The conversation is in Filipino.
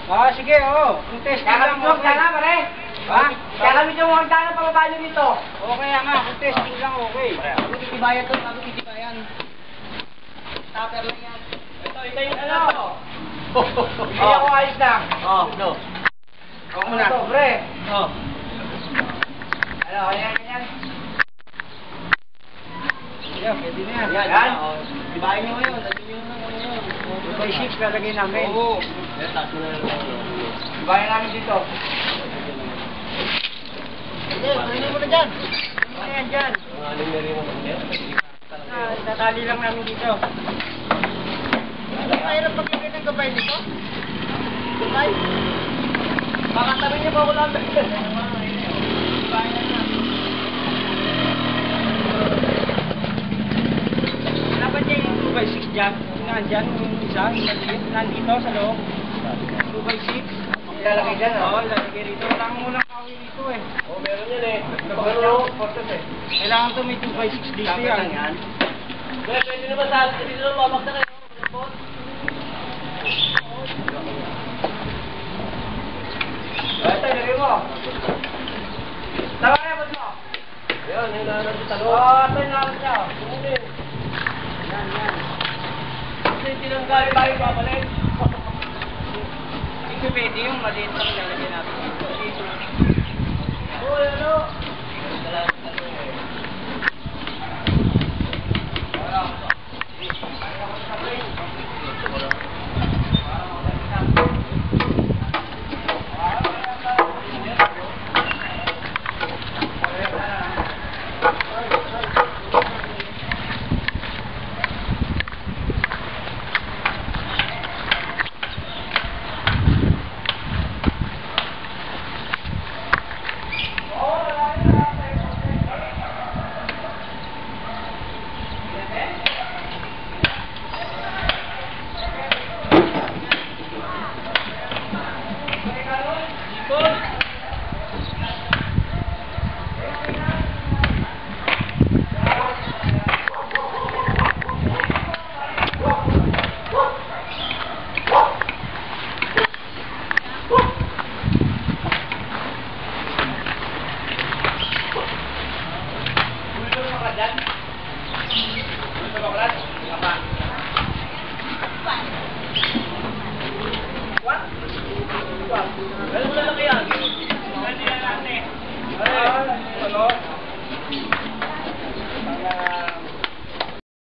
Ah, sige, oo. Kung testing lang, Kakamit yung okay. hagdanan, pare. Ha? Kakamit yung hagdanan pababa nyo dito. Okay nga, kung testing lang, okay. Bago titibayan to, bago titibayan. Tupper lang yan. Ito yung ano. Hindi ako ayos lang. No. Ako muna. Ito, pre. Oh. Ano, yan. Yeah, pwede na yan. Yan. Tibayin nyo ngayon. By 6 lalagay namin. Oo. Tibayan namin dito. Sige, pwede mo na dyan. Ano na yan dyan? Tatali lang namin dito. Mahirap paglagay ng gabay dito? Gabay? Baka tabi niyo pa ako lang. Dapat niya yung 2x6 dyan. Nandyan yung isa, nandito sa loob. 2x6. Ilalagay dyan, Oo, ilalagay rito. Wala kang unang kawin dito eh. Oo, meron yan eh. Pero, portos eh. Kailangan to may 2x6 dito yan. Pwede naman sa atin dito, babak na kayo. Ito, ilagay mo. Tama kaya mo mo? Ayan, yung nanan sa talo. Oo, ito yung nanan siya. Yan. Kasi tinanggal tayo babalik. Hindi pwede yung maliit lang ilalagay natin dito. Oo, ano?